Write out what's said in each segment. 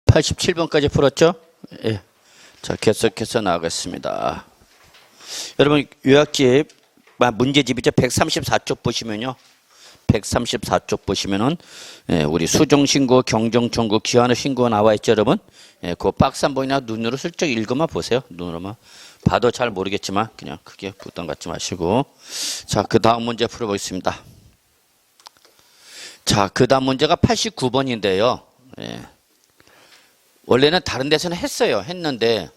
87번까지 풀었죠? 예. 자, 계속해서 나가겠습니다. 여러분, 요약집, 문제집이죠. 134쪽 보시면요. 134쪽 보시면은, 예, 우리 수정신고, 경정청구, 기한의 신고가 나와 있죠, 여러분? 예, 그 박스 한 번이나 눈으로 슬쩍 읽어만 보세요. 눈으로만. 봐도 잘 모르겠지만, 그냥 크게 부담 갖지 마시고. 자, 그 다음 문제 풀어보겠습니다. 자, 그 다음 문제가 89번인데요. 예. 원래는 다른 데서는 했는데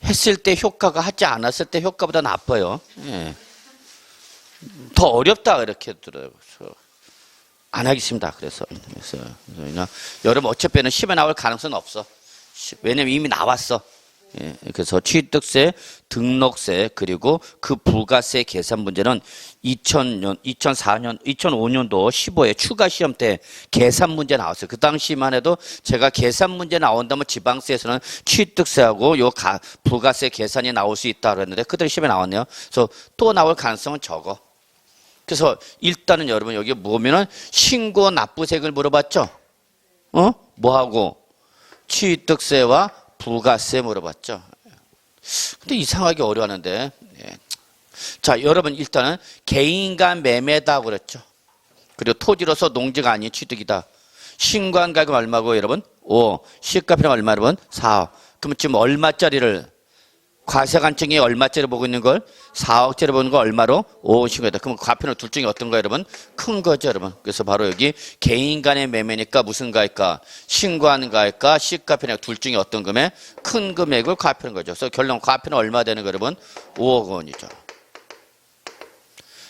했을 때 효과가 하지 않았을 때 효과보다 나빠요. 예. 더 어렵다 이렇게 들어요. 안 하겠습니다. 그래서 여러분 어차피는 시험에 나올 가능성은 없어. 왜냐면 이미 나왔어. 예, 그래서 취득세, 등록세 그리고 그 부가세 계산 문제는 2005년도 15회 추가 시험 때 계산 문제 나왔어요. 그 당시만 해도 제가 계산 문제 나온다면 지방세에서는 취득세하고 요 부가세 계산이 나올 수 있다 그랬는데 그들 시험에 나왔네요. 그래서 또 나올 가능성은 적어. 그래서 일단은 여러분 여기 보면은 신고 납부세액을 물어봤죠. 뭐하고 취득세와 부가세 물어봤죠. 근데 이상하게 어려웠는데. 예. 자, 여러분 일단은 개인 간 매매다 그랬죠. 그리고 토지로서 농지가 아닌 취득이다. 신고한 가격은 얼마고 여러분? 5. 시가표는 얼마 여러분? 4. 그러면 지금 얼마짜리를 과세관청이 얼마짜리 보고 있는 걸 4억짜리 보는 거 얼마로? 5억 신고했다. 그럼 과표는 둘 중에 어떤 거 여러분? 큰 거죠 여러분. 그래서 바로 여기 개인 간의 매매니까 무슨 가일까? 신고하는 가일까? 시가표니까 둘 중에 어떤 금액? 큰 금액을 과표는 거죠. 그래서 결론 과표는 얼마 되는 거 여러분? 5억 원이죠.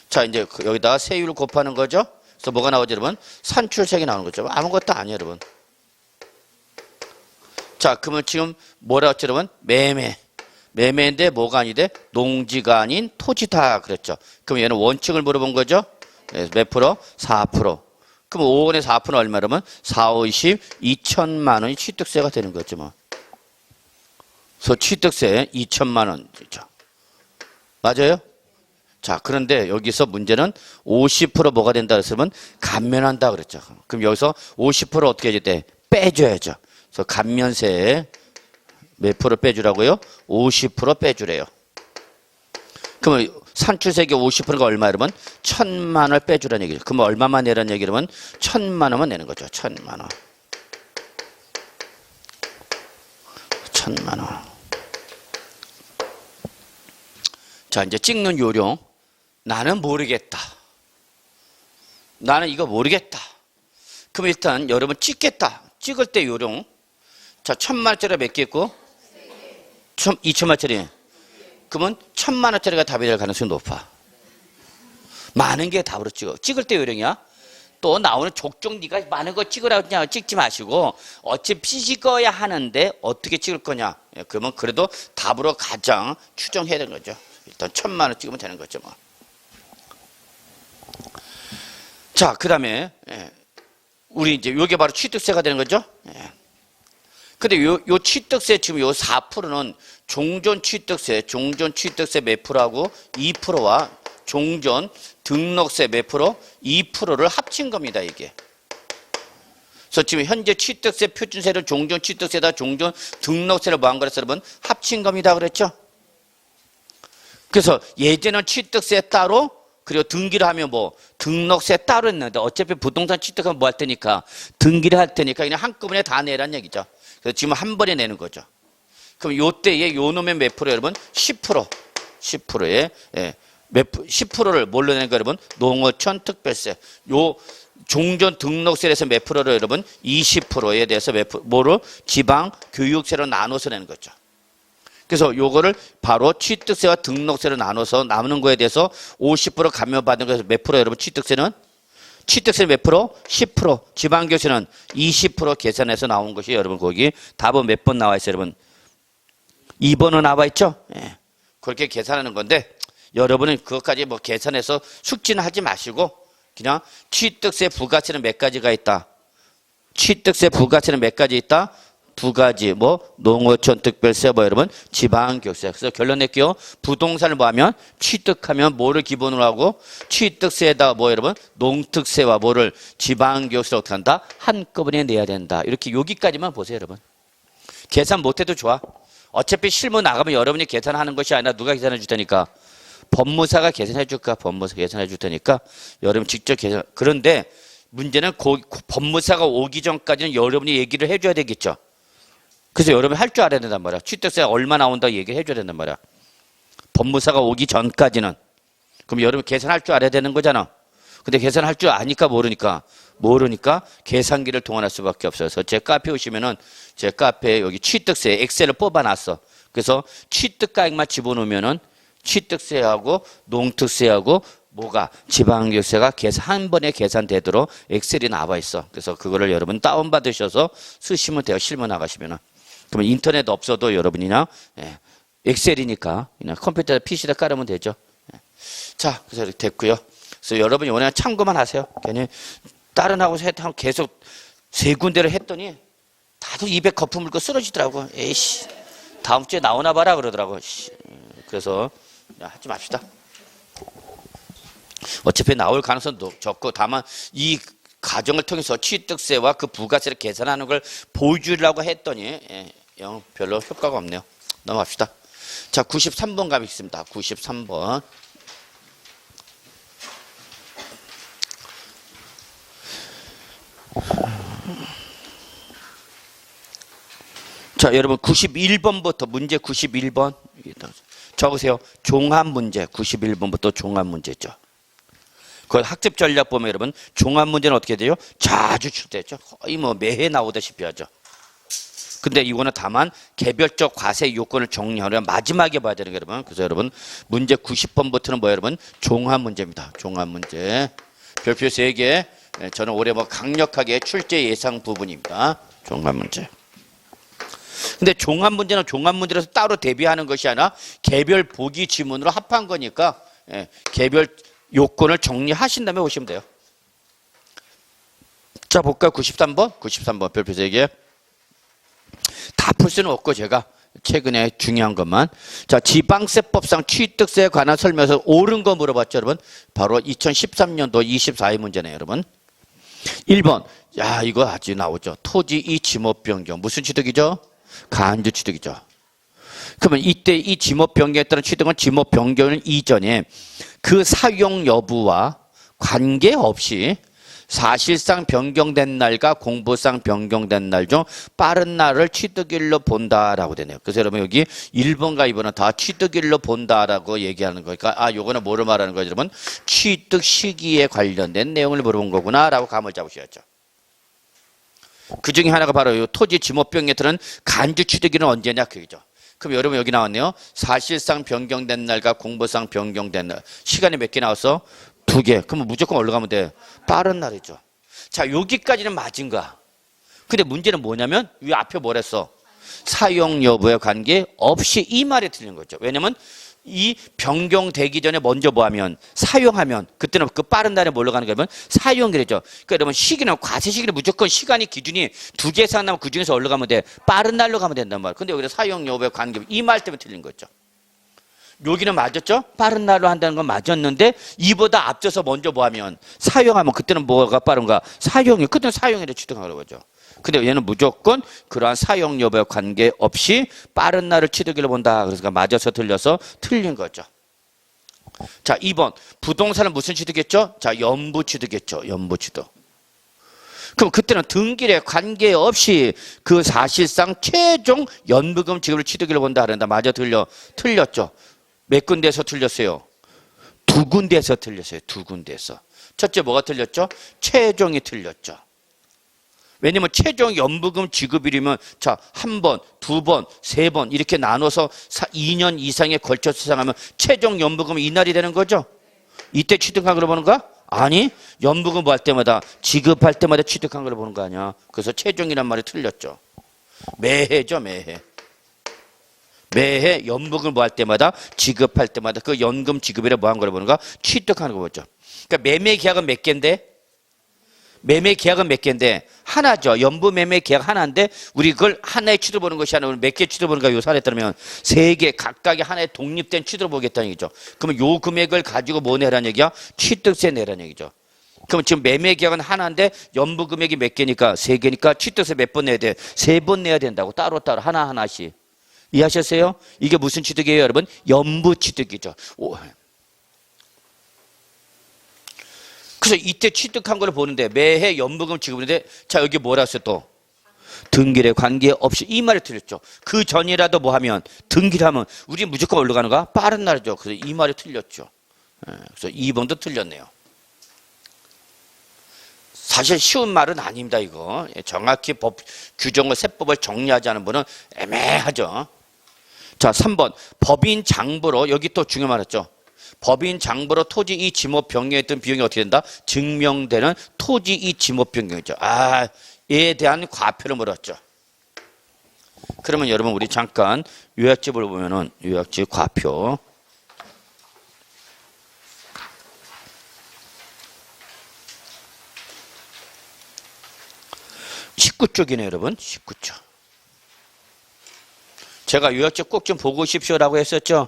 자, 이제 여기다가 세율을 곱하는 거죠. 그래서 뭐가 나오죠 여러분? 산출세액이 나오는 거죠. 아무것도 아니에요 여러분. 자, 그러면 지금 뭐라 했죠 여러분? 매매인데 뭐가 아니대? 농지가 아닌 토지다 그랬죠. 그럼 얘는 원칙을 물어본 거죠. 네, 몇 프로? 4%. 그럼 5원에 4%는 얼마 그러면? 4, 5, 20, 2천만 원이 취득세가 되는 거죠. 뭐. 그래서 취득세 2천만 원이죠. 맞아요? 자, 그런데 여기서 문제는 50% 뭐가 된다 그랬으면 감면한다 그랬죠. 그럼 여기서 50% 어떻게 해야 돼? 빼줘야죠. 그래서 감면세 몇 프로 빼주라고요? 50% 빼주래요. 그러면 산출세액의 50%가 얼마 여러분? 1,000만 원을 빼주라는 얘기죠. 그러면 얼마만 내라는 얘기 여러분? 1,000만 원만 내는 거죠. 1,000만 원. 1,000만 원. 자, 이제 찍는 요령. 나는 모르겠다. 나는 이거 모르겠다. 그럼 일단 여러분 찍겠다. 찍을 때 요령. 자, 1,000만 원짜리가 몇 개 있고? 2천만 원짜리. 그러면 1,000만 원짜리가 답이 될 가능성이 높아. 많은 게 답으로 찍어. 찍을 때 요령이야. 또 나오는 족족 네가 많은 거 찍으라고 그냥 찍지 마시고 어차피 찍어야 하는데 어떻게 찍을 거냐. 그러면 그래도 답으로 가장 추정해야 되는 거죠. 일단 1,000만 원 찍으면 되는 거죠. 뭐. 자, 그 다음에 우리 이제 요게 바로 취득세가 되는 거죠. 근데 요 취득세 지금 요 4%는 종전 취득세 몇 프로하고 2%와 종전 등록세 몇 프로? 2%를 합친 겁니다, 이게. 그래서 지금 현재 취득세 표준세를 종전 취득세다 종전 등록세를 뭐한 거랬어요, 여러분? 합친 겁니다, 그랬죠? 그래서 예전에는 취득세 따로 그리고 등기를 하면 뭐 등록세 따로 했는데 어차피 부동산 취득하면 뭐 할 테니까 등기를 할 테니까 그냥 한꺼번에 다 내라는 얘기죠. 그래서 지금 한 번에 내는 거죠. 그럼 요때에 요 놈의 몇 프로 여러분? 10%. 10%에 10%를 뭘로 내는 거 여러분? 농어촌 특별세. 요 종전 등록세에서 몇 프로를 여러분? 20%에 대해서 뭐를? 지방 교육세로 나눠서 내는 거죠. 그래서 요거를 바로 취득세와 등록세로 나눠서 남는 거에 대해서 50% 감면받는 거에서 몇 프로 여러분? 취득세는 몇 프로? 10%. 지방교세는 20% 계산해서 나온 것이 여러분 거기 답은 몇 번 나와 있어요 여러분? 2번은 나와 있죠? 예. 그렇게 계산하는 건데 여러분은 그것까지 뭐 계산해서 숙지는 하지 마시고 그냥 취득세 부가세는 몇 가지가 있다? 취득세 부가세는 몇 가지 있다? 부가지, 뭐 농어촌 특별세, 뭐 여러분 지방교육세. 그래서 결론 낼게요. 부동산을 뭐 하면 취득하면 뭐를 기본으로 하고 취득세에다가 뭐 여러분 농특세와 뭐를 지방교육세를 어떻게 한다? 한꺼번에 내야 된다. 이렇게 여기까지만 보세요, 여러분. 계산 못해도 좋아. 어차피 실무 나가면 여러분이 계산하는 것이 아니라 누가 계산해 줄 테니까 법무사가 계산해 줄까? 법무사 계산해 줄 테니까 여러분 직접 계산. 그런데 문제는 법무사가 오기 전까지는 여러분이 얘기를 해줘야 되겠죠. 그래서 여러분이 할 줄 알아야 된단 말이야. 취득세가 얼마 나온다 얘기를 해줘야 된단 말이야. 법무사가 오기 전까지는. 그럼 여러분 계산할 줄 알아야 되는 거잖아. 근데 계산할 줄 아니까 모르니까 계산기를 동원할 수밖에 없어요. 그래서 제 카페 오시면은 제 카페에 여기 취득세 엑셀을 뽑아놨어. 그래서 취득가액만 집어넣으면은 취득세하고 농특세하고 뭐가 지방교육세가 한 번에 계산되도록 엑셀이 나와 있어. 그래서 그거를 여러분 다운받으셔서 쓰시면 돼요. 실무 나가시면은. 그러면 인터넷 없어도 여러분이나 엑셀이니까 그냥 컴퓨터 PC에다 깔으면 되죠. 자, 그래서 이렇게 됐고요. 그래서 여러분이 원하는 참고만 하세요. 괜히 다른 하고서 계속 세 군데를 했더니 다들 입에 거품 물고 쓰러지더라고. 에이씨, 다음 주에 나오나 봐라 그러더라고. 그래서 하지 맙시다. 어차피 나올 가능성도 적고 다만 이 과정을 통해서 취득세와 그 부가세를 계산하는 걸 보여주려고 했더니 별로 효과가 없네요. 넘어갑시다. 자, 93번 가겠습니다. 93번. 자, 여러분 91번부터 문제 91번 적으세요. 종합 문제 91번부터 종합 문제죠. 그 학습 전략 보면 여러분 종합 문제는 어떻게 돼요? 자주 출제했죠. 거의 뭐 매해 나오다시피 하죠. 근데 이거는 다만 개별적 과세 요건을 정리하려면 마지막에 봐야 되는 게 여러분. 그래서 여러분 문제 90번부터는 뭐 여러분 종합 문제입니다. 종합 문제. 별표 3개. 저는 올해 뭐 강력하게 출제 예상 부분입니다. 종합 문제. 근데 종합 문제는 종합 문제라서 따로 대비하는 것이 아니라 개별 보기 지문으로 합한 거니까 개별 요건을 정리하신 다음에 오시면 돼요. 자, 볼까요? 93번. 93번 별표 3개. 다 풀 수는 없고 제가 최근에 중요한 것만. 자, 지방세법상 취득세에 관한 설명에서 옳은 거 물어봤죠, 여러분? 바로 2013년도 24회 문제네요, 여러분. 1번. 야, 이거 아주 나오죠. 토지 이 지목 변경. 무슨 취득이죠? 간주 취득이죠. 그러면 이때 이 지목 변경에 따른 취득은 지목 변경 이전에 그 사용 여부와 관계없이 사실상 변경된 날과 공부상 변경된 날 중 빠른 날을 취득일로 본다라고 되네요. 그래서 여러분 여기 1번과 2번은 다 취득일로 본다라고 얘기하는 거니까 요거는 뭐를 말하는 거죠, 여러분? 취득 시기에 관련된 내용을 물어본 거구나라고 감을 잡으셔야죠. 그 중에 하나가 바로 이 토지 지목변경에 따른 간주 취득일은 언제냐 그거죠. 그럼 여러분 여기 나왔네요. 사실상 변경된 날과 공부상 변경된 날. 시간이 몇 개 나왔어? 2개. 그러면 무조건 올라가면 돼. 빠른 날이죠. 자, 여기까지는 맞은 거야. 근데 문제는 뭐냐면 이 앞에 뭐랬어? 사용 여부에 관계없이 이 말이 틀린 거죠. 왜냐면 이 변경되기 전에 먼저 뭐하면 사용하면 그때는 그 빠른 날에 뭘로 가는 거면 사용이랬죠. 그러니까 여러분 시기는 과세 시기는 무조건 시간이 기준이 2개 이상 나면 그 중에서 어디로 가면 돼? 빠른 날로 가면 된단 말이에요. 근데 여기서 사용 여부에 관계 이 말 때문에 틀린 거죠. 여기는 맞았죠? 빠른 날로 한다는 건 맞았는데 이보다 앞서서 먼저 뭐하면 사용하면 그때는 뭐가 빠른가? 사용이 그때는 사용이래 취득하는 거죠. 근데 얘는 무조건 그러한 사용 여부에 관계없이 빠른 날을 취득일로 본다. 그래서 맞아서 틀려서 틀린 거죠. 자, 2번. 부동산은 무슨 취득했죠? 자, 연부 취득했죠. 연부 취득. 그럼 그때는 등기에 관계없이 그 사실상 최종 연부금 지급을 취득일로 본다. 그런다. 맞아 틀렸죠. 몇 군데에서 틀렸어요? 2군데에서 틀렸어요. 2군데에서. 첫째 뭐가 틀렸죠? 최종이 틀렸죠. 왜냐면 최종 연부금 지급일이면 자, 1번, 2번, 3번 이렇게 나눠서 2년 이상에 걸쳐서 수상하면 최종 연부금이 이날이 되는 거죠. 이때 취득한 걸 보는 거야? 아니, 연부금 뭐 할 때마다 지급할 때마다 취득한 걸 보는 거 아니야. 그래서 최종이란 말이 틀렸죠. 매해죠, 매해. 매해 연부금 뭐 할 때마다 지급할 때마다 그 연금 지급일에 뭐 한 걸 보는 거야? 취득하는 거 보죠. 그러니까 매매 계약은 몇 개인데? 매매 계약은 몇 개인데 하나죠. 연부 매매 계약 하나인데 우리 그걸 하나에 취득 보는 것이 아니라 몇 개 취득 보는가 요 사례에 따르면 세 개 각각의 하나의 독립된 취득을 보겠다는 얘기죠. 그러면 요 금액을 가지고 뭐 내라는 얘기야? 취득세 내라는 얘기죠. 그럼 지금 매매 계약은 하나인데 연부 금액이 몇 개니까 세 개니까 취득세 몇 번 내야 돼? 세 번 내야 된다고 따로따로 하나하나씩. 이해하셨어요? 이게 무슨 취득이에요, 여러분? 연부 취득이죠. 그래서 이때 취득한 걸 보는데 매해 연부금 지급인데 자 여기 뭐라 했어요 또? 등기에 관계없이 이 말이 틀렸죠. 그 전이라도 뭐 하면 등기를 하면 우리 무조건 올라가는가? 빠른 날이죠. 그래서 이 말이 틀렸죠. 그래서 2번도 틀렸네요. 사실 쉬운 말은 아닙니다. 이거 정확히 법 규정을 세법을 정리하지 않은 분은 애매하죠. 자 3번 법인 장부로 여기 또 중요한 말 했죠. 법인 장부로 토지 이 지목 변경했던 비용이 어떻게 된다? 증명되는 토지 이 지목 변경이죠. 에 대한 과표를 물었죠. 그러면 여러분 우리 잠깐 요약집을 보면은 요약집 과표 19쪽이네요, 여러분. 19쪽. 제가 요약집 꼭 좀 보고 오십시오라고 했었죠.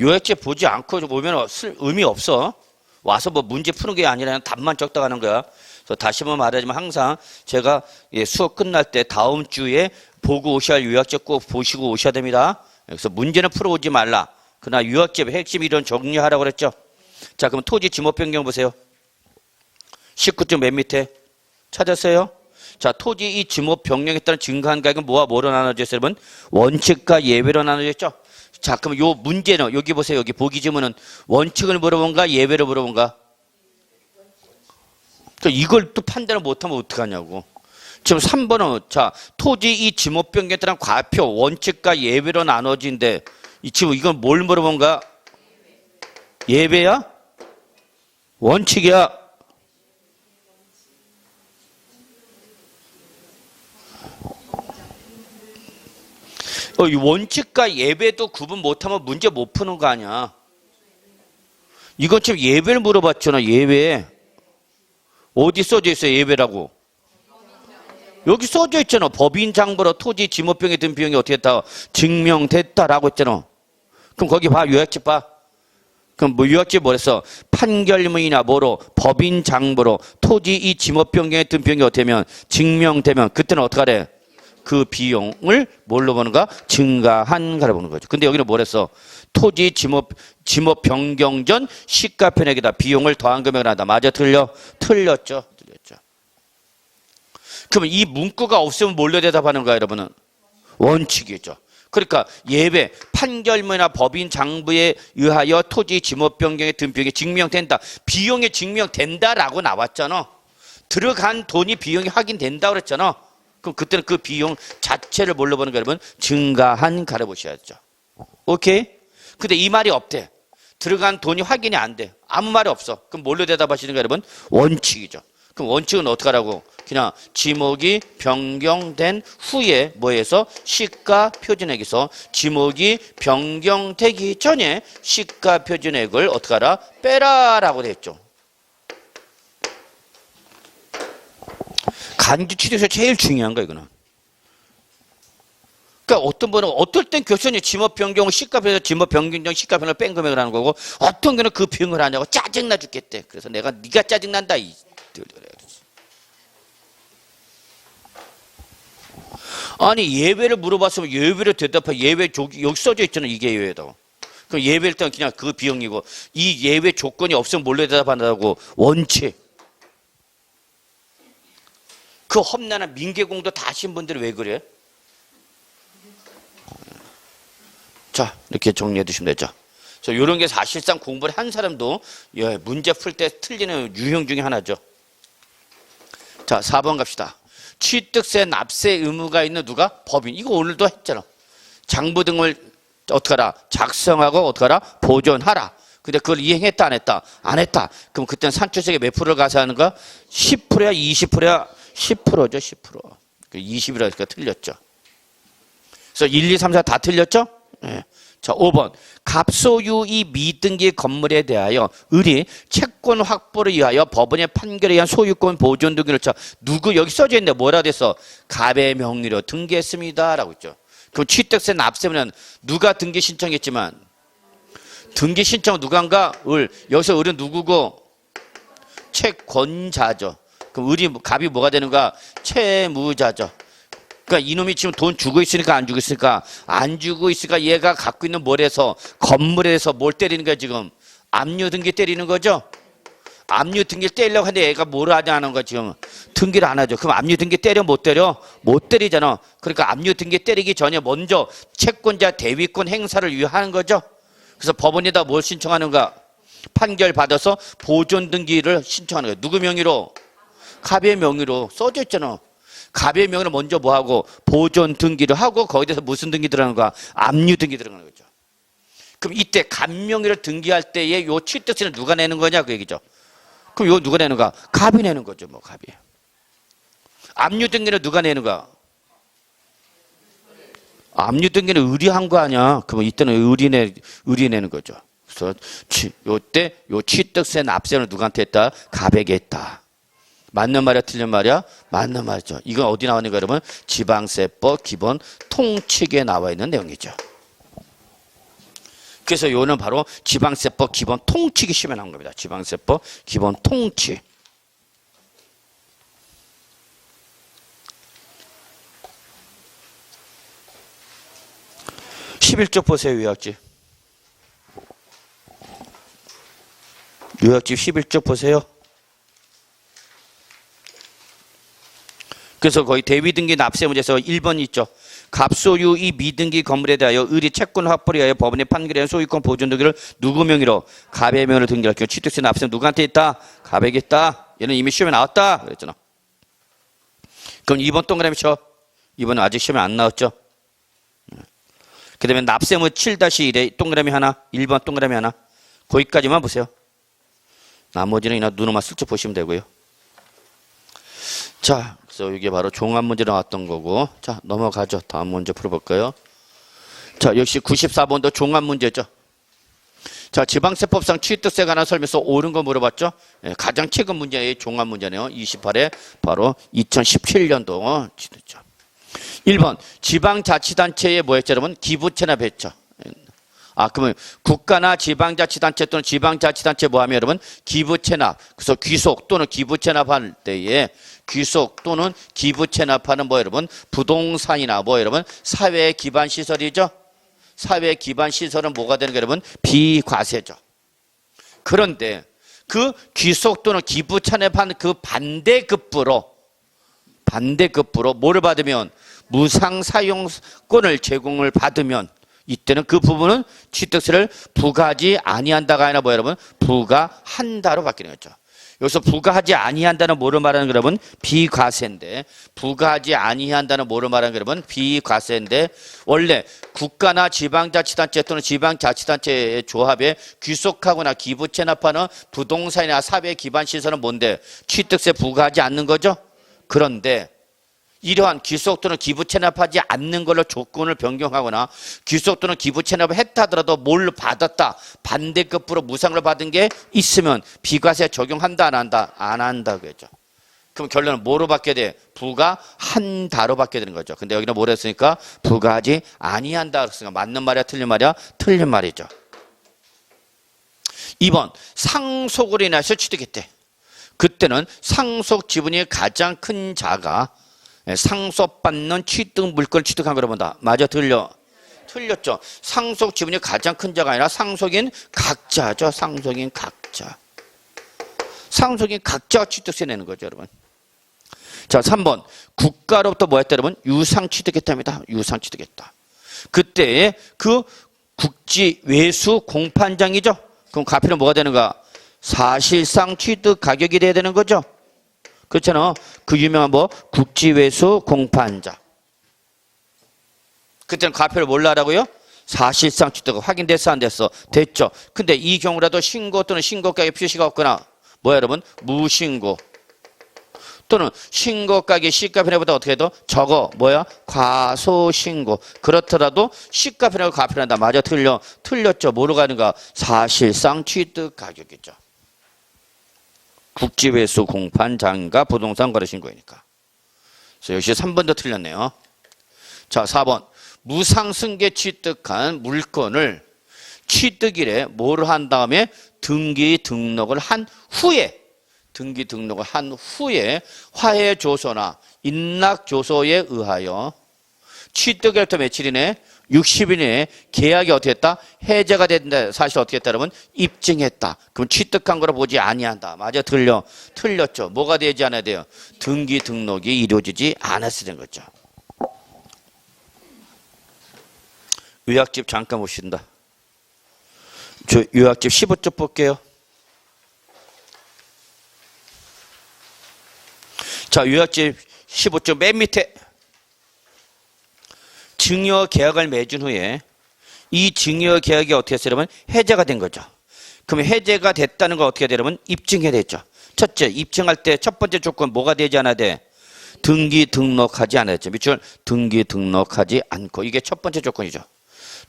요약집 보지 않고 보면 의미 없어. 와서 뭐 문제 푸는 게 아니라 그냥 답만 적다 가는 거야. 그래서 다시 한번 말하지만 항상 제가 수업 끝날 때 다음 주에 보고 오셔야 할 요약집 꼭 보시고 오셔야 됩니다. 그래서 문제는 풀어오지 말라. 그러나 요약집 핵심 이론 정리하라고 그랬죠. 자, 그럼 토지 지목 변경 보세요. 19쪽 맨 밑에 찾았어요? 자, 토지 이 지목 변경에 따른 증가한 가격은 뭐와 뭐로 나눠져 있어요, 여러분? 원칙과 예외로 나눠져 있죠? 자, 그럼 요 문제는 여기 보세요. 여기 보기 지문은 원칙을 물어본가 예외를 물어본가? 이걸 또 판단을 못하면 어떡하냐고. 지금 3번은 자 토지 이 지목 변경에 따른 과표 원칙과 예외로 나눠진데 지금 이건 뭘 물어본가? 예외야? 원칙이야? 이 원칙과 예배도 구분 못하면 문제 못 푸는 거 아니야. 이건 지금 예배를 물어봤잖아. 예배. 어디 써져 있어요? 예배라고. 여기 써져 있잖아. 법인 장부로 토지 지목병에 든 비용이 어떻게 했다? 증명됐다라고 했잖아. 그럼 거기 봐. 요약집 봐. 그럼 뭐 요약집 뭐랬어? 판결문이나 뭐로 법인 장부로 토지 이 지목병에 든 비용이 어떻게 되면 증명되면 그때는 어떻게 하래? 그 비용을 뭘로 보는가? 증가한가로 보는 거죠. 근데 여기는 뭐랬어? 토지 지목 변경 전 시가 편액이다. 비용을 더한 금액을 한다. 맞아? 틀려? 틀렸죠. 틀렸죠. 그러면 이 문구가 없으면 뭘로 대답하는 거야, 여러분은? 원칙이죠. 그러니까 예외 판결문이나 법인 장부에 의하여 토지 지목 변경에 든 비용이 증명된다. 비용이 증명된다라고 나왔잖아. 들어간 돈이 비용이 확인된다 그랬잖아. 그럼 그때는 그 비용 자체를 뭘로 보는 거야, 여러분? 증가한 가로 보셔야죠. 오케이? 근데 이 말이 없대. 들어간 돈이 확인이 안 돼. 아무 말이 없어. 그럼 뭘로 대답하시는 거야, 여러분? 원칙이죠. 그럼 원칙은 어떻게 하라고? 그냥 지목이 변경된 후에 뭐해서 시가 표준액에서 지목이 변경되기 전에 시가 표준액을 어떻게 하라? 빼라라고 돼 있죠. 간주 취득에서 제일 중요한 거야, 이거는. 그러니까 어떤 분은 어떨 땐 교수님 지목 변경을 시가표에서 지목 변경 전 시가 변경을 뺀 금액을 하는 거고 어떤 경우는 그 비용을 하냐고 짜증나 죽겠대. 그래서 내가 네가 짜증난다 이. 아니 예외를 물어봤으면 예외를 대답해. 예외 여기 써져 있잖아. 이게 예외다. 그럼 예외일 때는 그냥 그 비용이고 이 예외 조건이 없으면 뭘로 대답한다고? 원칙. 그 험난한 민계공도 다 하신 분들이 왜 그래? 자, 이렇게 정리해 두시면 되죠. 그래서 이런 게 사실상 공부를 한 사람도 문제 풀 때 틀리는 유형 중에 하나죠. 자, 4번 갑시다. 취득세 납세 의무가 있는 누가? 법인. 이거 오늘도 했잖아. 장부 등을 어떻게 하라? 작성하고 어떻게 하라? 보존하라. 근데 그걸 이행했다 안 했다? 안 했다. 그럼 그때는 산출세계 몇 프로를 가세하는 거야? 10%야 20%야? 10%죠. 10%. 20이라니까 틀렸죠. 그래서 1, 2, 3, 4 다 틀렸죠? 예. 자, 5번. 갑소유 이 미등기 건물에 대하여 을이 채권 확보를 위하여 법원의 판결에 의한 소유권 보존 등기를 누구 여기 써져 있는데 뭐라 됐어? 갑의 명의로 등기했습니다. 라고 있죠. 그럼 취득세 납세는 누가 등기 신청했지만 등기 신청 누가 한가? 을. 여기서 을은 누구고? 채권자죠. 그럼 을이 갑이 뭐가 되는가? 채무자죠. 그러니까 이놈이 지금 돈 주고 있으니까 안 주고 있으니까 안 주고 있으니까 얘가 갖고 있는 뭘에서 건물에서 뭘 때리는 거야 지금? 압류 등기 때리는 거죠. 압류 등기를 때리려고 하는데 얘가 뭘 하냐는 거야 지금. 등기를 안 하죠. 그럼 압류 등기 때려 못 때려? 못 때리잖아. 그러니까 압류 등기 때리기 전에 먼저 채권자 대위권 행사를 위하는 거죠. 그래서 법원에다 뭘 신청하는가? 판결 받아서 보존 등기를 신청하는 거예요. 누구 명의로? 갑의 명의로 써져 있잖아. 갑의 명의로 먼저 뭐하고 보존 등기를 하고 거기에 대해서 무슨 등기 들어가는 거야? 압류 등기 들어가는 거죠. 그럼 이때 갑 명의를 등기할 때에 요 취득세는 누가 내는 거냐 그 얘기죠. 그럼 요 누가 내는 거야? 갑이 내는 거죠. 뭐 갑이. 압류 등기는 누가 내는 거야? 압류 등기는 을이 한 거 아니야. 그러면 이때는 을이 내는 거죠. 그래서 요때 요 취득세 납세는 누구한테 했다? 갑에게 했다. 맞는 말이야 틀린 말이야? 맞는 말이죠. 이건 어디 나와 있는 거 여러분? 지방세법 기본 통칙에 나와 있는 내용이죠. 그래서 요는 바로 지방세법 기본 통칙이 시험에 나온 겁니다. 지방세법 기본 통칙. 11쪽 보세요. 요약집. 요약집 11쪽 보세요. 그래서 거의 대위등기 납세 문제에서 1번 있죠. 갑소유 이 미등기 건물에 대하여 을이 채권 확보를 위하여 법원의 판결에 의한 소유권 보존 등기를 누구 명의로? 갑의 명의로 등기할 경우 취득세 납세는 누구한테 있다? 갑에게 있다. 얘는 이미 시험에 나왔다. 그랬잖아. 그럼 2번 동그라미 쳐. 2번은 아직 시험에 안 나왔죠. 그 다음에 납세무 7-1에 동그라미 하나, 1번 동그라미 하나. 거기까지만 보세요. 나머지는 그냥 눈으로만 슬쩍 보시면 되고요. 자, 그래서 이게 바로 종합 문제 나왔던 거고. 자, 넘어가죠. 다음 문제 풀어볼까요? 자, 역시 94번도 종합 문제죠. 자, 지방세법상 취득세 관한 설명서 옳은 거 물어봤죠? 예, 가장 최근 문제의 종합 문제네요. 28회 바로 2017년도 취득죠. 1번 지방자치단체에 뭐였죠 여러분? 기부채납했죠. 그러면 국가나 지방자치단체 또는 지방자치단체 뭐하면 여러분? 기부채납. 그래서 귀속 또는 기부채납할 때에 귀속 또는 기부채납하는 뭐 여러분? 부동산이나 뭐 여러분? 사회 기반 시설이죠. 사회 기반 시설은 뭐가 되는 거 여러분? 비과세죠. 그런데 그 귀속 또는 기부채납한 그 반대급부로 뭐를 받으면 무상 사용권을 제공을 받으면 이때는 그 부분은 취득세를 부과하지 아니한다가 아니라 뭐 여러분? 부과한다로 바뀌는 거죠. 여기서 부과하지 아니한다는 뭐를 말하는 거 여러분? 비과세인데 부과하지 아니한다는 뭐를 말하는 거 여러분? 비과세인데 원래 국가나 지방자치단체 또는 지방자치단체의 조합에 귀속하거나 기부채납하는 부동산이나 사회 기반 시설은 뭔데? 취득세 부과하지 않는 거죠. 그런데 이러한 귀속 또는 기부 체납하지 않는 걸로 조건을 변경하거나 귀속 또는 기부 체납을 했다 하더라도 뭘 받았다 반대급부로 무상을 받은 게 있으면 비과세 적용한다 안 한다? 안 한다 그랬죠. 그럼 결론은 뭐로 받게 돼? 부과한다로 받게 되는 거죠. 근데 여기는 뭐라 했으니까 부과하지 아니한다 그랬으니까 맞는 말이야 틀린 말이야? 틀린 말이죠. 2번 상속으로 인해서 취득했대. 그때는 상속 지분이 가장 큰 자가 상속받는 취득 물건을 취득한 거로 본다. 맞아 틀려? 틀렸죠. 상속 지분이 가장 큰 자가 아니라 상속인 각자죠. 상속인 각자. 상속인 각자가 취득세 내는 거죠 여러분. 자 3번 국가로부터 뭐 했다 여러분? 유상 취득했답니다. 유상 취득했다. 그때 그 국지 외수 공판장이죠. 그럼 가피는 뭐가 되는가? 사실상 취득 가격이 돼야 되는 거죠. 그렇잖아. 그 유명한 뭐 국지외수 공판자. 그때는 과표를 뭘로 하라고요? 사실상 취득 확인됐어 안 됐어? 됐죠. 근데 이 경우라도 신고 또는 신고가의 표시가 없거나 뭐야 여러분? 무신고 또는 신고가액이 시가편액보다 어떻게 해도 적어. 뭐야? 과소신고. 그렇더라도 시가편액을 과편한다. 맞아, 틀려? 틀렸죠. 뭐로 가는가? 사실상 취득가격이죠. 국지회수 공판 장가 부동산 거래 신고이니까. 그래서 역시 3번도 틀렸네요. 자, 4번. 무상승계 취득한 물건을 취득일에 뭐를 한 다음에 등기 등록을 한 후에 화해조서나 인락조서에 의하여 취득일부터 며칠이네? 60일 이내에 계약이 어떻게 했다? 해제가 된다. 사실 어떻게 했다? 그러면 입증했다. 그럼 취득한 거로 보지 아니한다. 맞아, 틀려? 틀렸죠. 뭐가 되지 않아야 돼요? 등기 등록이 이루어지지 않았을 된 거죠. 요약집 잠깐 보신다. 저 요약집 15쪽 볼게요. 자, 요약집 15쪽 맨 밑에 증여 계약을 맺은 후에 이 증여 계약이 어떻게 했으려면 해제가 된 거죠. 그러면 해제가 됐다는 걸 어떻게 되려면 입증해야 되죠. 첫째, 입증할 때 첫 번째 조건 뭐가 되지 않아야 돼? 등기 등록하지 않아야 되죠. 밑줄 등기 등록하지 않고. 이게 첫 번째 조건이죠.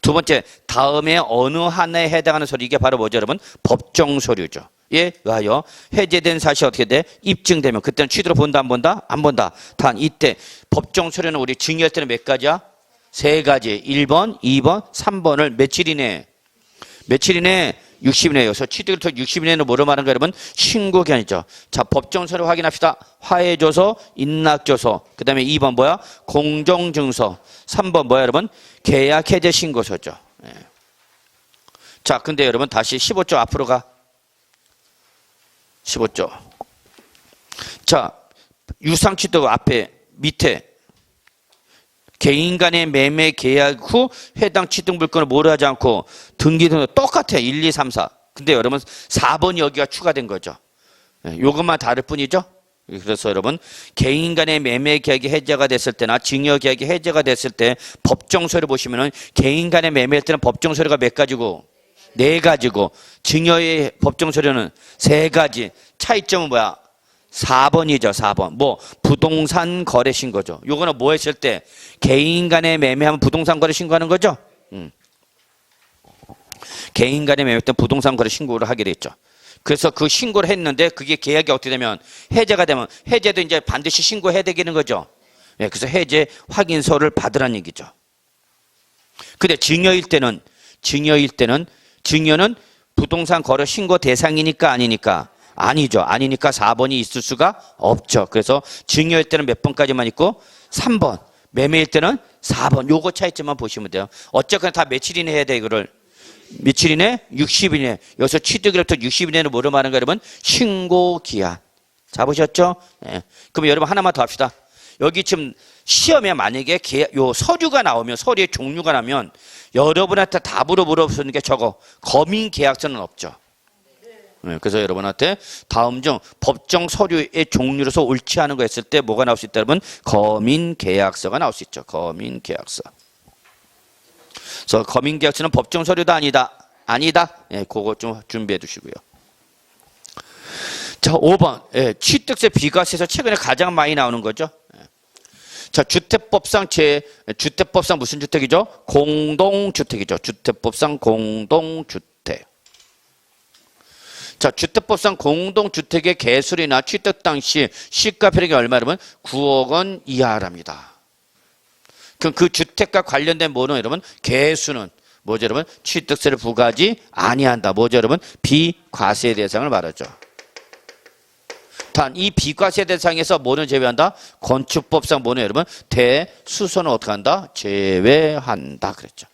두 번째, 다음에 어느 하나에 해당하는 서류, 이게 바로 뭐죠, 여러분? 법정 서류죠. 에 의하여 해제된 사실이 어떻게 돼? 입증되면 그때는 취득으로 본다, 안 본다? 안 본다. 단 이때 법정 서류는 우리 증여할 때는 몇 가지야? 3가지. 1번, 2번, 3번을 며칠 이내? 60일 이내에. 여기서 취득일부터 60일 이내는 뭐로 말하는 거예요, 여러분? 신고기한이죠. 자, 법정 서류 확인합시다. 화해조서, 인락조서. 그 다음에 2번 뭐야? 공정증서. 3번 뭐야, 여러분? 계약 해제 신고서죠. 예. 자, 근데 여러분 다시 15조 앞으로 가. 15조. 자, 유상취득 앞에 밑에 개인 간의 매매 계약 후 해당 취득 물건을 뭐를 하지 않고 등기 등록 똑같아. 1, 2, 3, 4. 근데 여러분 4번이 여기가 추가된 거죠. 이것만 다를 뿐이죠. 그래서 여러분 개인 간의 매매 계약이 해제가 됐을 때나 증여 계약이 해제가 됐을 때 법정 서류 보시면은 개인 간의 매매할 때는 법정 서류가 몇 가지고? 4가지고 증여의 법정 서류는 3가지. 차이점은 뭐야? 4번이죠. 4번. 뭐 부동산 거래 신고죠. 요거는 뭐 했을 때? 개인 간의 매매하면 부동산 거래 신고하는 거죠. 개인 간의 매매할 때 부동산 거래 신고를 하게 됐죠. 그래서 그 신고를 했는데 그게 계약이 어떻게 되면 해제가 되면 해제도 이제 반드시 신고해야 되는 거죠. 예, 그래서 해제 확인서를 받으라는 얘기죠. 근데 증여일 때는 증여는 부동산 거래 신고 대상이니까 아니니까? 아니죠. 아니니까 4번이 있을 수가 없죠. 그래서 증여일 때는 몇 번까지만 있고 3번. 매매일 때는 4번. 요거 차이점만 보시면 돼요. 어쨌거나 다 며칠 이내 해야 돼, 이거를. 며칠 이내? 60일 이내. 여기서 취득일부터 60일 이내는 뭐로 말하는 거예요, 여러분? 신고기한. 잡으셨죠? 네. 그럼 여러분 하나만 더 합시다. 여기 지금 시험에 만약에 요 서류가 나오면, 서류의 종류가 나면 여러분한테 답으로 물어보는 게 저거. 검인계약서는 없죠. 네, 그래서 여러분한테 다음 중 법정 서류의 종류로서 옳지 않은 거 했을 때 뭐가 나올 수 있다, 여러분? 검인계약서가 나올 수 있죠. 검인계약서. 그래서 검인계약서는 법정 서류도 아니다. 예, 그거 좀 준비해 두시고요. 자, 5번. 예, 취득세 비과세에서 최근에 가장 많이 나오는 거죠. 예. 자, 주택법상 무슨 주택이죠? 공동주택이죠. 주택법상 공동주택. 자, 주택법상 공동주택의 개수리나 취득 당시 시가편액이 얼마라면 9억 원 이하랍니다. 그럼 그 주택과 관련된 뭐는 여러분? 개수는 뭐죠, 여러분? 취득세를 부과하지 아니한다. 뭐죠, 여러분? 비과세 대상을 말하죠. 단 이 비과세 대상에서 뭐는 제외한다? 건축법상 뭐는 여러분? 대수소는 어떻게 한다? 제외한다. 그랬죠.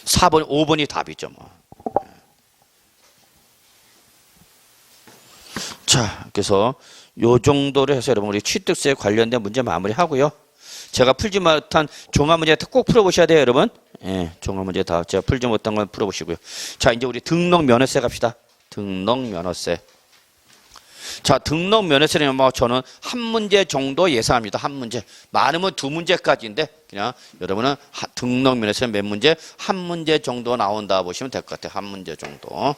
4번, 5번이 답이죠, 뭐. 자, 그래서 요 정도로 해서 여러분 우리 취득세에 관련된 문제 마무리하고요. 제가 풀지 못한 종합 문제 꼭 풀어보셔야 돼요, 여러분. 예, 종합 문제 다 제가 풀지 못한 건 풀어보시고요. 자, 이제 우리 등록면허세 갑시다. 등록면허세. 자, 등록면허세는 뭐 저는 한 문제 정도 예상합니다. 한 문제. 많으면 2문제까지인데 그냥 여러분은 등록면허세는 몇 문제? 한 문제 정도 나온다 보시면 될 것 같아요. 한 문제 정도.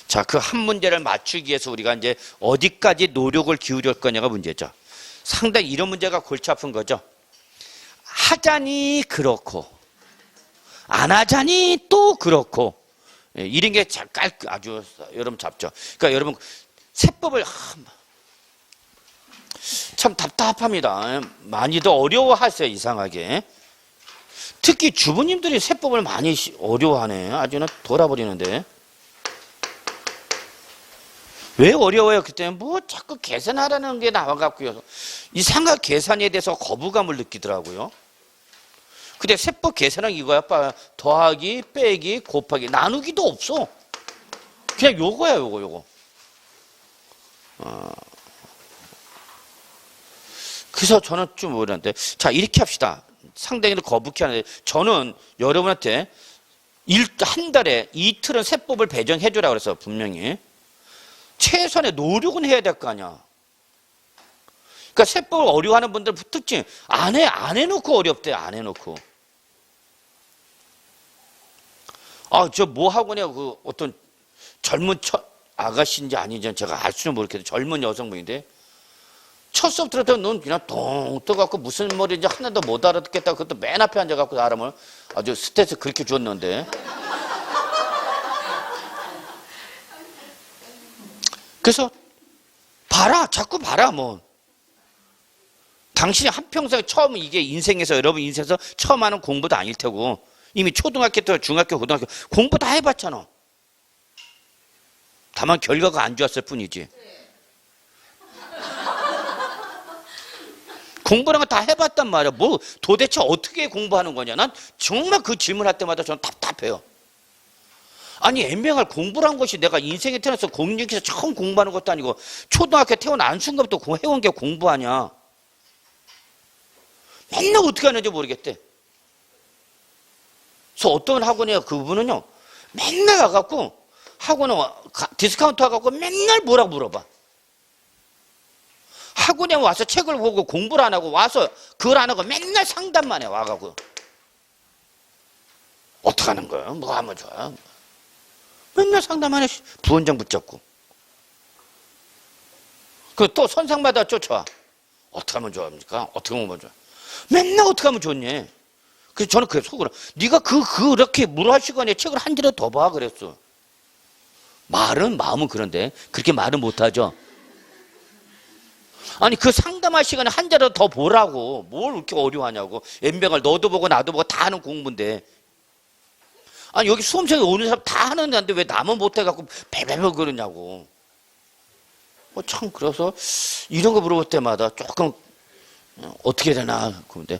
자, 그 한 문제를 맞추기 위해서 우리가 이제 어디까지 노력을 기울일 거냐가 문제죠. 상당히 이런 문제가 골치 아픈 거죠. 하자니 그렇고 안 하자니 또 그렇고, 예, 이런 게 아주 여러분 잡죠. 그러니까 여러분 세법을 참 답답합니다. 많이도 어려워하세요, 이상하게. 특히 주부님들이 세법을 많이 어려워하네. 아주는 돌아버리는데. 왜 어려워요? 그때 뭐 자꾸 계산하라는 게 나와갖고요. 이상하게 계산에 대해서 거부감을 느끼더라고요. 근데 세법 계산은 이거야. 더하기, 빼기, 곱하기, 나누기도 없어. 그냥 요거야, 요거. 그래서 저는 좀 어려운데, 자, 이렇게 합시다. 상당히도 거북해 하는데, 저는 여러분한테 한 달에 이틀은 세법을 배정해 주라고 그래서 분명히. 최소한의 노력은 해야 될 거 아니야. 그러니까 세법을 어려워하는 분들 특징, 안 해놓고 어렵대, 안 해놓고. 저 뭐 학원에 그 어떤 젊은 아가씨인지 아닌지 제가 알 수는 모르겠는데 젊은 여성분인데 첫 수업 들었더니 넌 그냥 똥 떠갖고 무슨 말인지 하나도 못 알아듣겠다. 그것도 맨 앞에 앉아갖고 사람을 아주 스트레스 그렇게 줬는데. 그래서 자꾸 봐라 뭐. 당신이 한평생 처음 이게 인생에서 여러분 인생에서 처음 하는 공부도 아닐 테고 이미 초등학교 때 중학교 고등학교 공부 다 해봤잖아. 다만 결과가 안 좋았을 뿐이지. 공부라는 거 다 해봤단 말이야. 뭐 도대체 어떻게 공부하는 거냐. 난 정말 그 질문할 때마다 저는 답답해요. 아니 MBR 공부란 것이 내가 인생에 태어나서 공직에서 처음 공부하는 것도 아니고 초등학교 태어난 순간부터 해온 게 공부하냐. 맨날 어떻게 하는지 모르겠대. 그래서 어떤 학원에 그분은요 맨날 와갖고 학원에 디스카운트 와갖고 맨날 뭐라고 물어봐. 학원에 와서 책을 보고 공부를 안 하고 와서 그걸 안 하고 맨날 상담만 해 와갖고. 어떡하는 거야? 뭐 하면 좋아? 맨날 상담만 해. 부원장 붙잡고. 그 또 선상마다 쫓아와. 어떻게 하면 좋아합니까? 어떻게 하면 좋아? 맨날 어떻게 하면 좋니? 그래서 저는 그래 속으로 네가 그렇게 물어할 시간에 책을 한 자리 더 봐 그랬어. 마음은 그런데 그렇게 말은 못하죠. 아니 그 상담할 시간에 한 자리 더 보라고. 뭘 이렇게 어려워하냐고. 연병을 너도 보고 나도 보고 다 하는 공부인데. 아니 여기 수험생이 오는 사람 다 하는데 왜 나만 못해갖고 배배배 그러냐고. 참 그래서 이런 거 물어볼 때마다 조금 어떻게 되나 그런데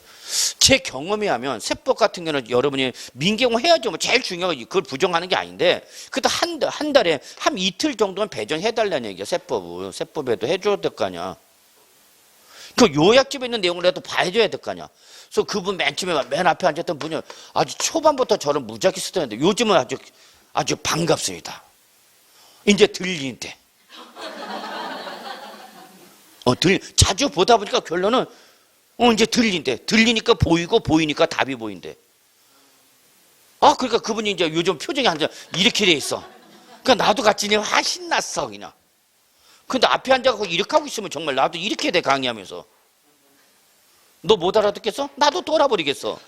제 경험에 하면 세법 같은 경우는 여러분이 민계공 해야죠. 뭐 제일 중요한 거 그걸 부정하는 게 아닌데 그래도 한 달에 한 이틀 정도는 배정해 달라는 얘기야. 세법에도 해줘야 될 거 아니야. 그 요약집에 있는 내용이라도 봐줘야 될 거 아니야. 그래서 그분 맨 처음에 맨 앞에 앉았던 분이 아주 초반부터 저를 무지하게 쓰던데 요즘은 아주 반갑습니다. 이제 들리는데. 자주 보다 보니까 결론은 이제 들린대. 들리니까 보이고 보이니까 답이 보인대. 그러니까 그분이 이제 요즘 표정이 이렇게 돼 있어. 그러니까 나도 같이 그냥 신났어 그냥. 근데 앞에 앉아서 이렇게 하고 있으면 정말 나도 이렇게 돼 강의하면서. 너 못 알아듣겠어? 나도 돌아버리겠어.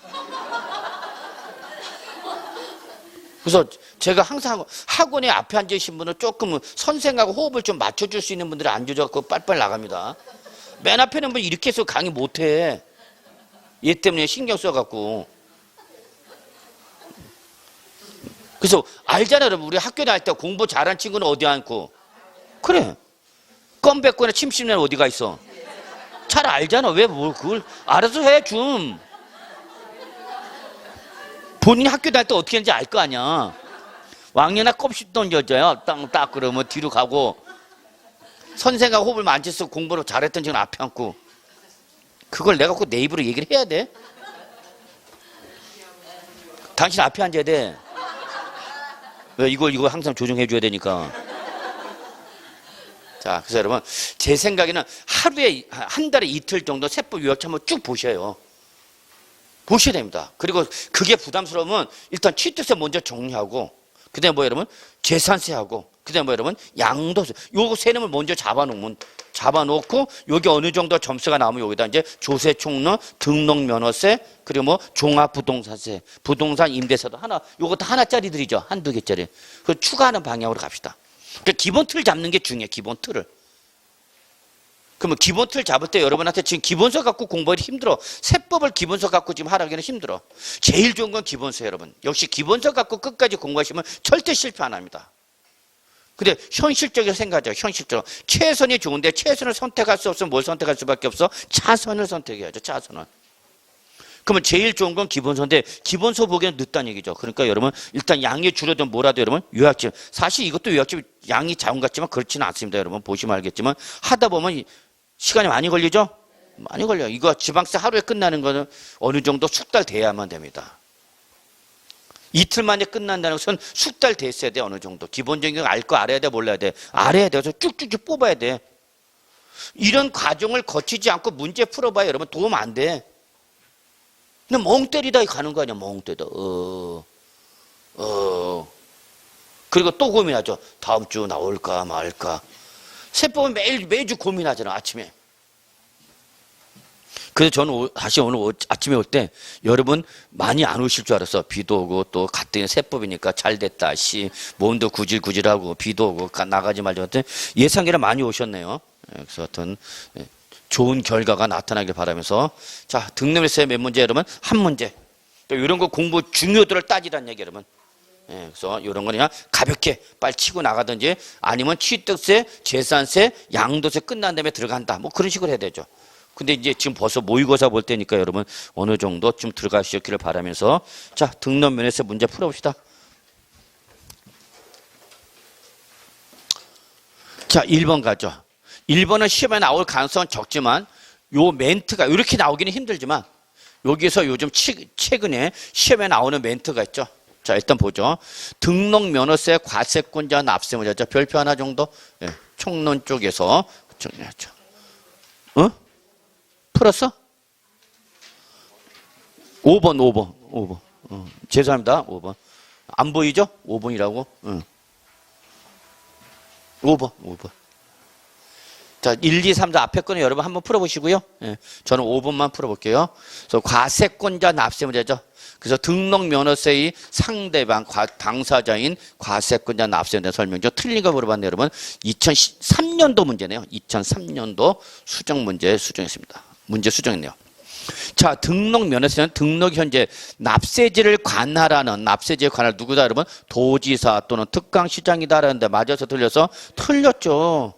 그래서 제가 항상 학원에 앞에 앉으신 분은 조금 선생하고 호흡을 좀 맞춰줄 수 있는 분들이 앉아줘서 빨빨 나갑니다. 맨 앞에 있는 분이 이렇게 해서 강의 못해. 얘 때문에 신경 써갖고. 그래서 알잖아 여러분. 우리 학교 다닐 때 공부 잘한 친구는 어디 앉고. 그래. 껌 뱉거나 침 씹는 애는 어디가 있어. 잘 알잖아. 왜 뭘 그걸 알아서 해 좀. 본인이 학교 다닐 때 어떻게 했는지 알 거 아니야. 왕년에 껌 씹던 여자야. 딱 그러면 뒤로 가고. 선생하고 호흡을 만져서 공부를 잘했던 지금 앞에 앉고. 그걸 내가 꼭 내 입으로 얘기를 해야 돼? 당신 앞에 앉아야 돼. 왜 이걸 항상 조정해 줘야 되니까. 자, 그래서 여러분 제 생각에는 하루에 한 달에 이틀 정도 세법 요약책 한번 쭉 보셔요. 보셔야 됩니다. 그리고 그게 부담스러우면 일단 취득세 먼저 정리하고 그다음에 뭐 여러분 재산세하고 그다음에 뭐 여러분 양도세 요거 세 놈을 먼저 잡아놓고 여기 어느 정도 점수가 나오면 여기다 이제 조세 총론, 등록 면허세 그리고 뭐 종합부동산세, 부동산 임대세도 하나 요것도 하나짜리들이죠. 한두 개짜리. 그 추가하는 방향으로 갑시다. 그러니까 기본 틀 잡는 게 중요해. 기본 틀을. 그러면 기본 틀 잡을 때 여러분한테 지금 기본서 갖고 공부하기 힘들어. 세법을 기본서 갖고 지금 하라기는 힘들어. 제일 좋은 건 기본서 여러분. 역시 기본서 갖고 끝까지 공부하시면 절대 실패 안 합니다. 근데 현실적으로 생각하죠. 현실적으로. 최선이 좋은데 최선을 선택할 수 없으면 뭘 선택할 수밖에 없어? 차선을 선택해야죠. 차선을. 그러면 제일 좋은 건 기본서인데 기본서 보기에는 늦다는 얘기죠. 그러니까 여러분 일단 양이 줄어든 뭐라도 여러분 요약집. 사실 이것도 요약집 양이 작은 것 같지만 그렇지는 않습니다. 여러분 보시면 알겠지만 하다 보면 시간이 많이 걸리죠? 많이 걸려요. 이거 지방세 하루에 끝나는 거는 어느 정도 숙달 돼야만 됩니다. 이틀 만에 끝난다는 것은 숙달 됐어야 돼. 어느 정도. 기본적인 거 알 거 알아야 돼. 몰라야 돼. 알아야 돼. 그래서 쭉쭉쭉 뽑아야 돼. 이런 과정을 거치지 않고 문제 풀어봐야 여러분 도움 안 돼. 근데 멍 때리다 가는 거 아니야. 멍 때리다. 그리고 또 고민하죠. 다음 주 나올까 말까. 세법은 매주 고민하잖아. 아침에. 그래서 저는 다시 오늘 아침에 올 때 여러분 많이 안 오실 줄 알았어. 비도 오고 또 갔더니 세법이니까 잘 됐다. 몸도 구질구질하고 비도 오고 나가지 말자. 예상외로 많이 오셨네요. 그래서 하여튼 좋은 결과가 나타나길 바라면서 자 등록세 몇 문제 여러분? 한 문제. 또 이런 거 공부 중요도를 따지라는 얘기 여러분. 그래서 이런 거 그냥 가볍게 빨리 치고 나가든지 아니면 취득세, 재산세, 양도세 끝난 다음에 들어간다. 뭐 그런 식으로 해야 되죠. 근데 이제 지금 벌써 모의고사 볼 때니까 여러분 어느 정도 좀 들어가시기를 바라면서 자 등록면에서 문제 풀어봅시다. 자 1번 가죠. 1번은 시험에 나올 가능성은 적지만 요 멘트가 이렇게 나오기는 힘들지만 여기서 요즘 최근에 시험에 나오는 멘트가 있죠. 자 일단 보죠. 등록면허세 과세권자 납세문제죠. 별표 하나 정도 총론 쪽에서 정리하죠. 풀었어? 5번. 죄송합니다. 5번. 안 보이죠? 5번이라고? 5번. 자, 1, 2, 3, 4 앞에 거는 여러분 한번 풀어보시고요. 저는 5번만 풀어볼게요. 그래서 과세권자 납세 문제죠. 그래서 등록면허세의 상대방, 당사자인 과세권자 납세 문제 설명죠. 틀린 거 물어봤네요, 여러분. 2003년도 문제네요. 2003년도 수정 문제 수정했습니다. 문제 수정했네요. 자, 등록면허세는 등록 현재 납세지를 관할하는 납세지에 관할 누구다 여러분? 도지사 또는 특강시장이다라는데 맞아서 틀려서 틀렸죠.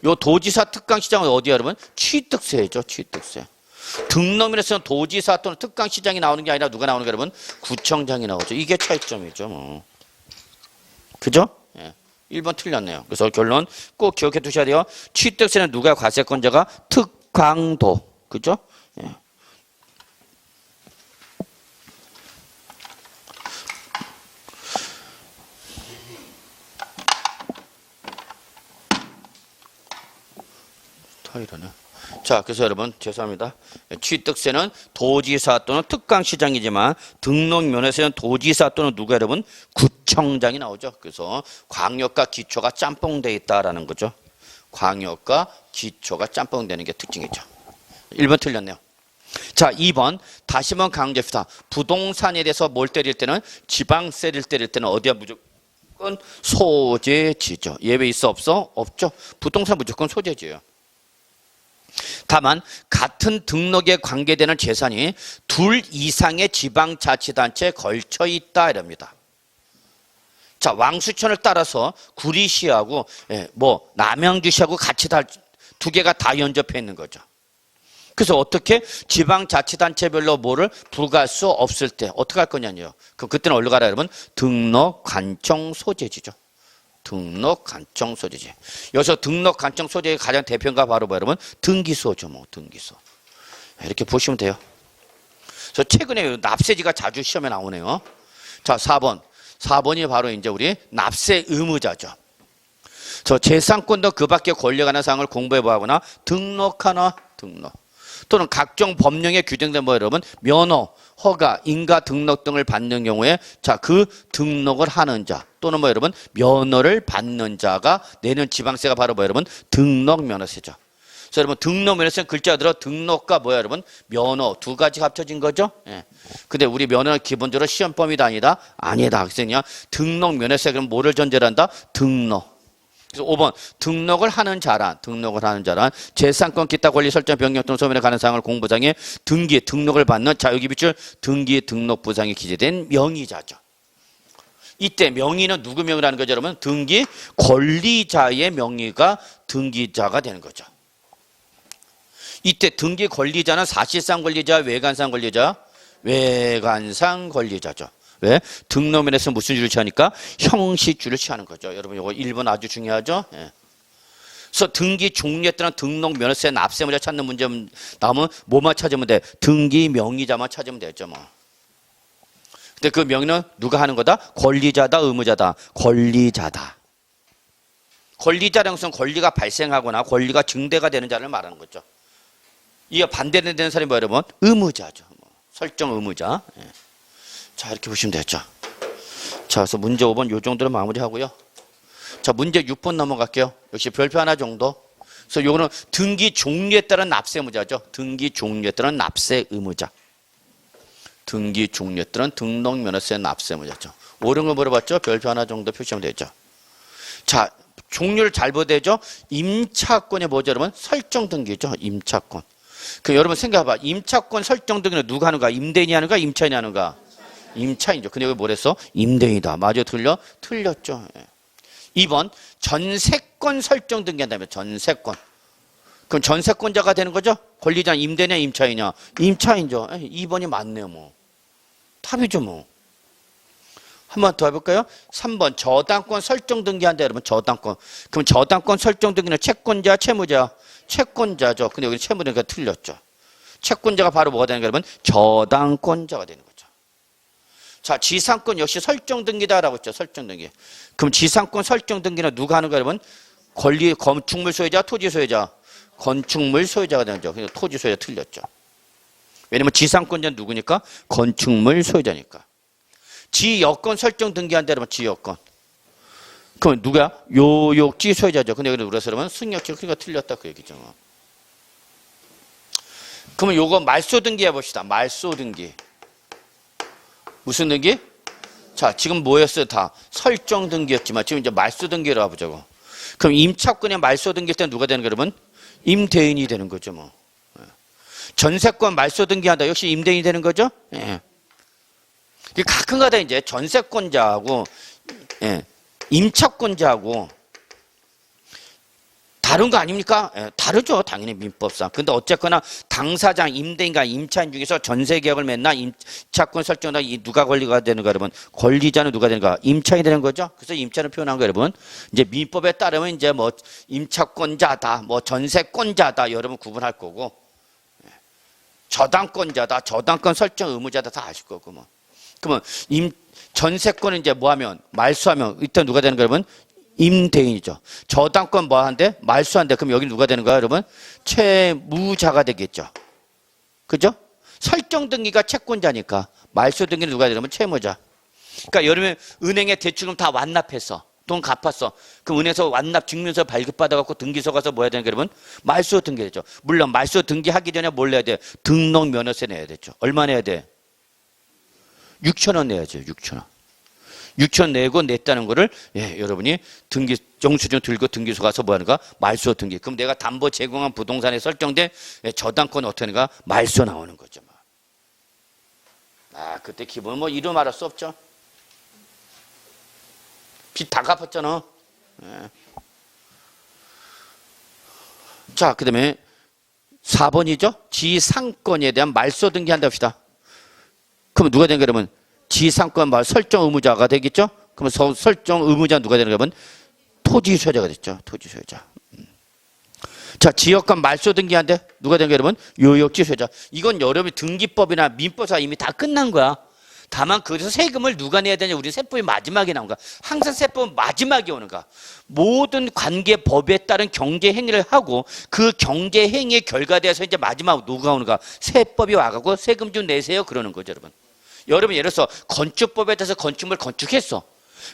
요 도지사 특강시장은 어디야 여러분? 취득세죠. 취득세. 등록면허세는 도지사 또는 특강시장이 나오는 게 아니라 누가 나오는 게 여러분? 구청장이 나오죠. 이게 차이점이죠. 뭐. 그죠? 1번 틀렸네요. 그래서 결론 꼭 기억해 두셔야 돼요. 취득세는 누가 과세권자가? 특강도. 그죠? 이러네. 자, 그래서 여러분 죄송합니다. 취득세는 도지사 또는 특강시장이지만 등록면허세는 도지사 또는 누가 여러분? 구청장이 나오죠. 그래서 광역과 기초가 짬뽕돼 있다라는 거죠. 광역과 기초가 짬뽕되는 게 특징이죠. 1번 틀렸네요. 자, 2번 다시 한번 강조합시다. 부동산에 대해서 뭘 때릴 때는 지방세를 때릴 때는 어디야 무조건 소재지죠. 예외 있어 없어? 없죠. 부동산 무조건 소재지예요. 다만 같은 등록에 관계되는 재산이 둘 이상의 지방자치단체에 걸쳐 있다 이럽니다. 자, 왕수천을 따라서 구리시하고 남양주시하고 같이 두 개가 다 연접해 있는 거죠. 그래서 어떻게 지방자치단체별로 뭐를 부과할 수 없을 때 어떻게 할 거냐요. 그때는 어디로 가라 여러분? 등록 관청 소재지죠. 등록 관청 소재지. 여기서 등록 관청 소재의 가장 대표가 바로 여러분 등기소죠. 등기소. 이렇게 보시면 돼요. 그래서 최근에 납세지가 자주 시험에 나오네요. 자, 4번이 바로 이제 우리 납세 의무자죠. 저 재산권도 그 밖에 권리에 관한 사항을 공부해 보거나 등록. 또는 각종 법령에 규정된 뭐 여러분 면허, 허가, 인가 등록 등을 받는 경우에 자, 그 등록을 하는 자 또는 뭐 여러분 면허를 받는 자가 내는 지방세가 바로 뭐 여러분 등록 면허세죠. 그래서 여러분 등록 면허세는 글자들어 등록과 뭐야 여러분 면허 두 가지 합쳐진 거죠. 예. 근데 우리 면허는 기본적으로 시험 범위도 아니다. 그래서 그냥 등록 면허세 그럼 뭐를 전제로 한다? 등록. 그래서 5번 등록을 하는 자란 재산권 기타 권리 설정 변경 또는 소멸에 관한 사항을 공부상에 등록을 받는 자 여기 밑줄 등기 등록부상에 기재된 명의자죠. 이때 명의는 누구 명의라는 거죠 여러분? 등기 권리자의 명의가 등기자가 되는 거죠. 이때 등기 권리자는 사실상 권리자, 외관상 권리자, 외관상 권리자죠. 왜? 등록면에서 무슨 줄을 취하니까 형식줄을 취하는 거죠. 여러분 이거 1번 아주 중요하죠. 예. 그래서 등기 종류에 따른 등록 면허세 납세 문제 찾는 문제 나오면 뭐만 찾으면 돼? 등기 명의자만 찾으면 되죠. 뭐. 근데 그 명의는 누가 하는 거다? 권리자다, 의무자다. 권리자다. 권리자라는 것은 권리가 발생하거나 권리가 증대가 되는 자를 말하는 거죠. 이게 반대되는 사람이 뭐예요, 여러분? 의무자죠. 설정 의무자. 예. 자, 이렇게 보시면 되죠. 자, 그래서 문제 5번 요 정도로 마무리하고요. 자, 문제 6번 넘어갈게요. 역시 별표 하나 정도. 그래서 요거는 등기 종류에 따른 납세 의무자죠. 등기 종류에 따른 납세 의무자. 등기 종류에 따른 등록 면허세 납세 의무자죠. 옳은 거 물어봤죠? 별표 하나 정도 표시하면 되죠. 자, 종류를 잘 보야 되죠? 임차권이 뭐죠, 여러분? 설정 등기죠. 임차권. 그 여러분 생각해봐. 임차권 설정 등기는 누가 하는가? 임대인이 하는가? 임차인이 하는가? 임차인이죠. 근데 여기 뭐랬어? 임대인이다. 맞아, 틀렸죠. 예. 2번 전세권 설정 등기한다면 전세권. 그럼 전세권자가 되는 거죠? 권리자 임대냐 임차인이냐? 임차인이죠. 2번이 맞네요. 뭐 답이죠. 뭐 한 번 더 해볼까요? 3번 저당권 설정 등기한다. 여러분 저당권. 그럼 저당권 설정 등기는 채권자 채무자? 채권자죠. 근데 여기 채무자니까 틀렸죠. 채권자가 바로 뭐가 되는 거예요, 여러분? 저당권자가 되는 거죠. 자, 지상권 역시 설정 등기다라고 했죠. 설정 등기. 그럼 지상권 설정 등기는 누가 하는 거예요, 여러분? 건축물 소유자, 토지 소유자. 건축물 소유자가 되는 거죠. 그래서 토지 소유자 틀렸죠. 왜냐면 지상권자는 누구니까? 건축물 소유자니까. 지여권 설정 등기한다 그러면 지여권. 그럼 누가? 요역지 소유자죠. 근데 여기 누구라서 그러면 승역지. 그러니까 틀렸다 그 얘기죠. 그러면 요거 말소 등기 해봅시다. 말소 등기. 무슨 등기? 자, 지금 뭐였어요? 다 설정 등기였지만 지금 이제 말소 등기로 와보자고. 그럼 임차권의 말소 등기일 때는 누가 되는 거예요, 여러분? 임대인이 되는 거죠, 뭐. 전세권 말소 등기한다. 역시 임대인이 되는 거죠? 예. 가끔가다 이제 전세권자하고 예, 임차권자하고 다른 거 아닙니까? 예, 다르죠. 당연히 민법상. 근데 어쨌거나 당사장, 임대인과 임차인 중에서 전세계약을 맺나 임차권 설정나 누가 권리가 되는가 여러분? 권리자는 누가 되는가? 임차인이 되는 거죠. 그래서 임차를 표현한 거 여러분. 이제 민법에 따르면 이제 뭐 임차권자다, 뭐 전세권자다 여러분 구분할 거고 저당권자다, 저당권 설정 의무자다 다 아실 거고 뭐. 그러면 전세권은 이제 뭐하면 말소하면 이때 누가 되는 거예요, 여러분? 임대인이죠. 저당권 뭐 한대? 말소한대. 그럼 여기 누가 되는 거야, 여러분? 채무자가 되겠죠. 그죠? 설정 등기가 채권자니까 말소 등기는 누가 되냐면 채무자. 그러니까 여러분 은행에 대출금 다 완납했어. 돈 갚았어. 그럼 은행에서 완납 증명서 발급받아갖고 등기소 가서 뭐 해야 되는 거야, 여러분? 말소 등기 되죠. 물론 말소 등기하기 전에 뭘 내야 돼? 등록 면허세 내야 되죠. 얼마 내야 돼? 6,000원 내야죠. 6,000원. 6,000원 내고 냈다는 거를 예, 여러분이 등기 영수증 들고 등기소 가서 뭐 하는가? 말소 등기. 그럼 내가 담보 제공한 부동산에 설정된 예, 저당권은 어떻게 하는가? 말소 나오는 거죠. 아, 그때 기본 뭐 이루 말할 수 없죠. 빚 다 갚았잖아. 예. 자, 그 다음에 4번이죠. 지상권에 대한 말소 등기한다 합시다. 그럼 누가 되는 거야, 그러면? 지상권 말 설정 의무자가 되겠죠? 그러면 설정 의무자 누가 되는 거면 토지 소유자가 됐죠. 토지 소유자. 자, 지역권 말소 등기한데 누가 되는 거야, 여러분? 요역지 소유자. 이건 여러분이 등기법이나 민법상 이미 다 끝난 거야. 다만 거기서 세금을 누가 내야 되냐? 우리 세법이 마지막에 나온 거야. 항상 세법은 마지막에 오는 거야. 모든 관계 법에 따른 경제 행위를 하고 그 경제 행위의 결과돼서 이제 마지막 누가 오는 거야? 세법이 와가고 세금 좀 내세요. 그러는 거죠, 여러분. 여러분 예를 들어서 건축법에 따라서 건축물 건축했어.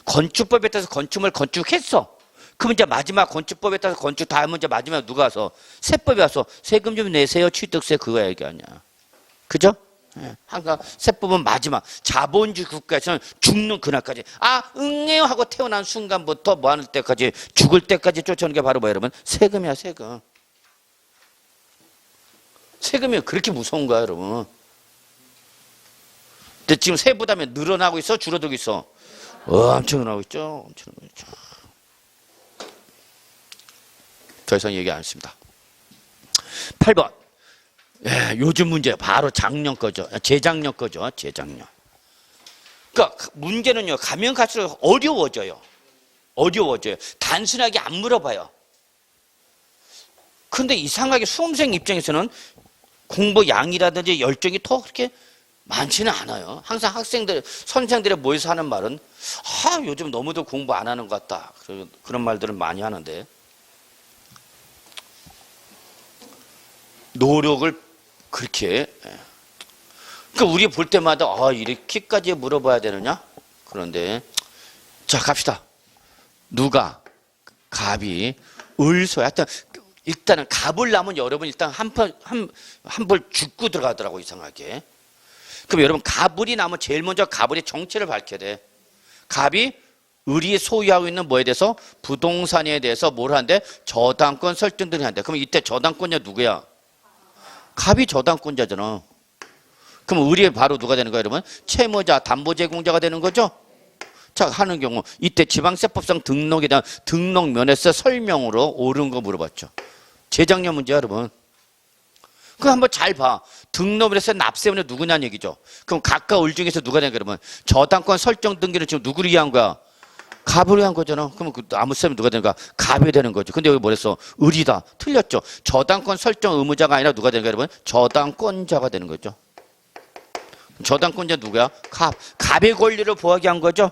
건축법에 따라서 건축물 건축했어. 그럼 이제 마지막 건축법에 따라서 건축 다 하면 이제 마지막 누가 와서 세법이 와서 세금 좀 내세요. 취득세 그거 얘기 아니야. 그죠? 예. 항상 세법은 마지막 자본주의 국가에서는 죽는 그날까지 응해요 하고 태어난 순간부터 뭐 하는 때까지 죽을 때까지 쫓아오는 게 바로 뭐야 여러분? 세금이야 세금. 세금이 그렇게 무서운 거야 여러분. 근데 지금 세부담이 늘어나고 있어 줄어들고 있어? 엄청 늘어나고 있죠. 엄청 늘어나고 있죠. 더 이상 얘기 안 했습니다. 8번. 예, 요즘 문제 바로 작년 거죠. 재작년 거죠. 재작년. 그러니까 문제는요. 가면 갈수록 어려워져요. 어려워져요. 단순하게 안 물어봐요. 근데 이상하게 수험생 입장에서는 공부 양이라든지 열정이 더 그렇게 많지는 않아요. 항상 학생들, 선생들이 모여서 하는 말은 요즘 너무도 공부 안 하는 것 같다. 그런 말들을 많이 하는데 노력을 그렇게 그러니까 우리 볼 때마다 이렇게까지 물어봐야 되느냐? 그런데 자 갑시다. 누가 갑이 을소 하여튼 일단은 갑을 낳으면 여러분 일단 한 벌 죽고 들어가더라고 이상하게. 그럼 여러분 갑을이 나면 제일 먼저 갑을의 정체를 밝혀야 돼. 갑이 을이 소유하고 있는 뭐에 대해서 부동산에 대해서 뭘 하는데 저당권 설정들이 한대. 그럼 이때 저당권자 누구야? 갑이 저당권자잖아. 그럼 을이 바로 누가 되는 거야 여러분? 채무자, 담보제공자가 되는 거죠? 자 하는 경우 이때 지방세법상 등록에 대한 등록면에서 설명으로 옳은 거 물어봤죠. 재작년 문제야 여러분. 그거 한번 잘 봐. 등록면에서 납세원이 누구냐는 얘기죠. 그럼 각각 을 중에서 누가 되는 거야 여러분? 저당권 설정 등기는 지금 누구를 위한 거야? 갑을 위한 거잖아. 그러면 아무 셈이 누가 되는 거야? 갑이 되는 거죠. 근데 여기 뭐랬어? 을이다. 틀렸죠. 저당권 설정 의무자가 아니라 누가 되는 거야 여러분? 저당권자가 되는 거죠. 저당권자 누구야? 갑. 갑의 권리를 보호하게 한 거죠.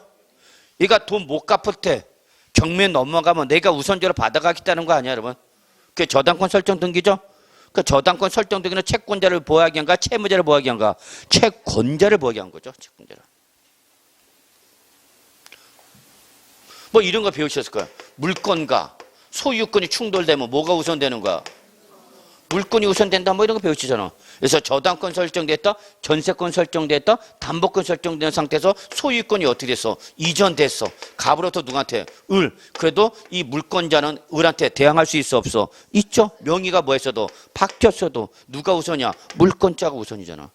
얘가 돈 못 갚을 때 경매 넘어가면 내가 우선적으로 받아가겠다는 거 아니야 여러분? 그게 저당권 설정 등기죠. 그 저당권 설정 등기는 채권자를 보호하기 한가 채무자를 보호하기 한가? 채권자를 보호하기 한 거죠. 채권자를. 뭐 이런 거 배우셨을 거야. 물건과 소유권이 충돌되면 뭐가 우선되는 거야? 물건이 우선된다 뭐 이런 거 배우시잖아. 그래서 저당권 설정됐다, 전세권 설정됐다, 담보권 설정된 상태에서 소유권이 어떻게 됐어? 이전됐어. 갑으로부터 누구한테? 을. 그래도 이 물권자는 을한테 대항할 수 있어 없어? 있죠. 명의가 뭐 했어도 바뀌었어도 누가 우선이야? 물권자가 우선이잖아.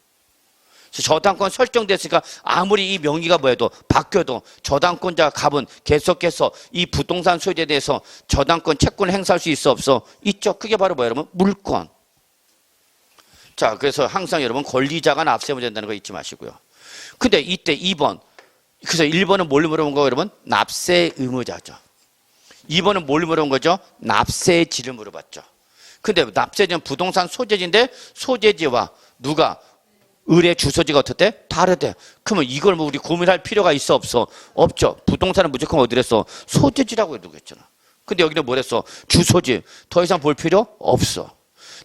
저당권 설정됐으니까 아무리 이 명의가 뭐해도 바뀌어도 저당권자 갑은 계속해서 이 부동산 소유에 대해서 저당권 채권을 행사할 수 있어 없어? 있죠. 그게 바로 뭐예요 여러분? 물권. 자 그래서 항상 여러분 권리자가 납세의무 된다는 거 잊지 마시고요. 근데 이때 2번 그래서 1번은 뭘 물어본 거예요 여러분? 납세 의무자죠. 2번은 뭘 물어본 거죠? 납세지를 물어봤죠. 근데 납세지는 부동산 소재지인데 소재지와 누가 을의 주소지가 어떻대? 다르대. 그러면 이걸 뭐 우리 고민할 필요가 있어 없어? 없죠. 부동산은 무조건 어디랬어? 소재지라고 해도 했잖아. 근데 여기는 뭐랬어? 주소지. 더 이상 볼 필요 없어.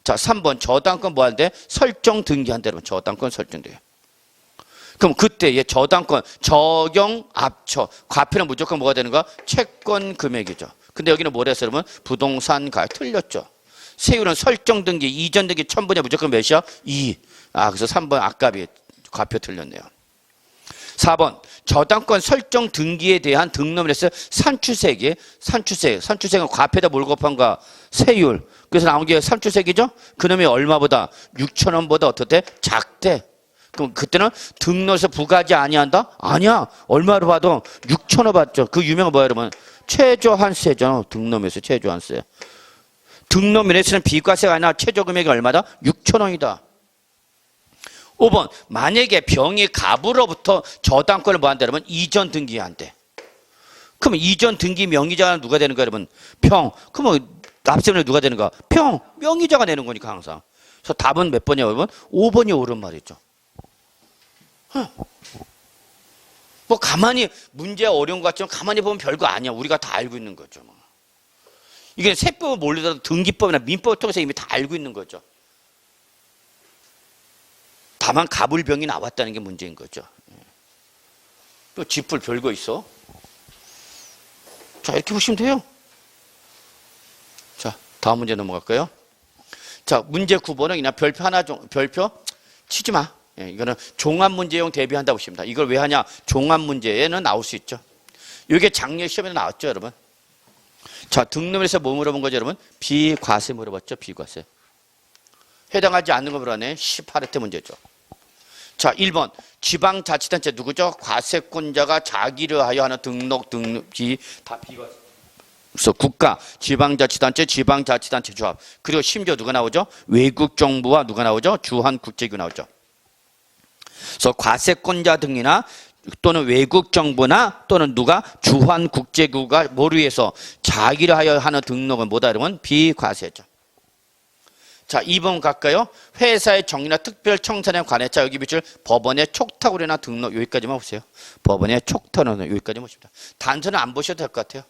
자 3번 저당권 뭐 하는데? 설정 등기한대. 여러분 저당권 설정 등기. 그럼 그때 얘 저당권 적용 합쳐 과표는 무조건 뭐가 되는 거야? 채권 금액이죠. 근데 여기는 뭐랬어 여러분? 부동산 가액 틀렸죠. 세율은 설정 등기 이전 등기 첨부냐 무조건 몇이야? 2. 그래서 3번 아깝이 과표 틀렸네요. 4번 저당권 설정 등기에 대한 등록에서 산출세액은 과표에다 뭘 곱한가? 세율. 그래서 나온 게 산출세액이죠. 그놈이 얼마보다? 6,000원보다 어떻대? 작대. 그럼 그때는 등록에서 부과하지 아니한다? 아니야. 얼마로 봐도 6,000원 받죠. 그 유명한 뭐야 여러분? 최저한세죠. 등록에서 최저한세. 등록면에서는 비과세가 아니라 최저금액이 얼마다? 6,000원이다. 5번 만약에 병이 갑으로부터 저당권을 뭐 한다 그러면 이전 등기한대. 그러면 이전 등기 명의자가 누가 되는 거야 여러분? 평. 그러면 납세물이 누가 되는 거야? 평. 명의자가 내는 거니까 항상. 그래서 답은 몇 번이야 여러분? 5번이 옳은 말이죠. 뭐 가만히 문제 어려운 것 같지만 가만히 보면 별거 아니야. 우리가 다 알고 있는 거죠. 뭐. 이게 세법을 모르더라도 등기법이나 민법을 통해서 이미 다 알고 있는 거죠. 다만 가불병이 나왔다는 게 문제인 거죠. 또 쥐뿔 별거 있어? 자, 이렇게 보시면 돼요. 자, 다음 문제 넘어갈까요? 자, 문제 9번은 그냥 별표 하나, 별표 치지 마. 예, 이거는 종합문제용 대비한다고 보십니다. 이걸 왜 하냐? 종합문제에는 나올 수 있죠. 이게 작년 시험에 나왔죠, 여러분? 자, 등록에서 뭐 물어본 거죠, 여러분? 비과세 물어봤죠, 비과세. 해당하지 않는 거 물어봤네. 18회 문제죠. 자, 1번. 지방자치단체 누구죠? 과세권자가 자기를 하여 하는 등록비 다 비과세. 그래서 국가, 지방자치단체, 지방자치단체 조합. 그리고 심지어 누가 나오죠? 외국정부와 누가 나오죠? 주한국제기구 나오죠. 그래서 과세권자 등이나 또는 외국정부나 또는 누가 주한국제기구가 뭐를 위해서 자기를 하여 하는 등록은 뭐다 이러면 비과세죠. 자, 2번 갈까요? 회사의 정리나 특별 청산에 관해 자 여기 비출 법원의 촉탁으로나 등록 여기까지만 보세요. 법원의 촉탁으로나 여기까지만 보십니다. 단서는 안 보셔도 될 것 같아요.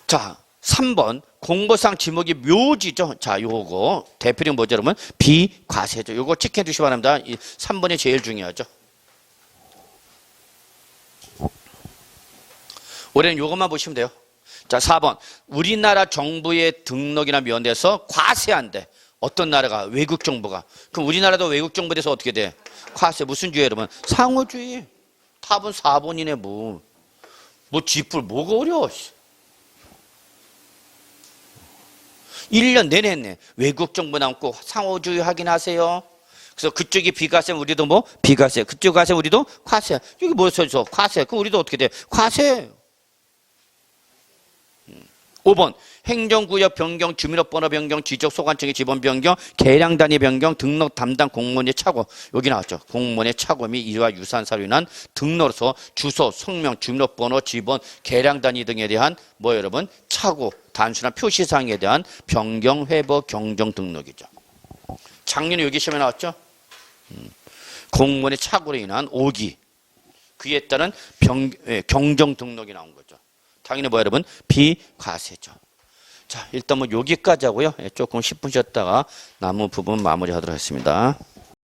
자, 3번 공보상 지목이 묘지죠. 자, 요거 대표령 뭐죠, 여러분? 비과세죠. 요거 체크해 주시기 바랍니다. 이 3번이 제일 중요하죠. 올해는 요것만 보시면 돼요. 자, 4번. 우리나라 정부의 등록이나 면에서 과세한대. 어떤 나라가? 외국 정부가. 그럼 우리나라도 외국 정부에 대해서 어떻게 돼? 과세. 무슨 주의 여러분? 상호주의. 답은 4번이네 뭐. 뭐 쥐뿔 뭐가 어려워. 1년 내내 했네. 외국 정부 남고 상호주의 확인하세요. 그래서 그쪽이 비과세 우리도 뭐? 비과세. 그쪽 과세 우리도 과세. 여기 뭐 써있어? 과세. 그럼 우리도 어떻게 돼? 과세. 5번 행정구역 변경, 주민번호 변경, 지적소관청의 지번 변경, 계량 단위 변경, 등록 담당 공무원의 착오. 여기 나왔죠. 공무원의 착오 및 이와 유사한 사유로 인한 등록으로서 주소, 성명, 주민번호, 지번, 계량 단위 등에 대한 뭐 여러분 착오, 단순한 표시사항에 대한 변경, 회복, 경정 등록이죠. 작년에 여기 시험에 나왔죠. 공무원의 착오로 인한 오기, 그에 따른 경정 등록이 나온 거죠. 당연히 뭐 여러분 비과세죠. 자, 일단 뭐 여기까지 하고요. 조금 10분 쉬었다가 남은 부분 마무리하도록 하겠습니다.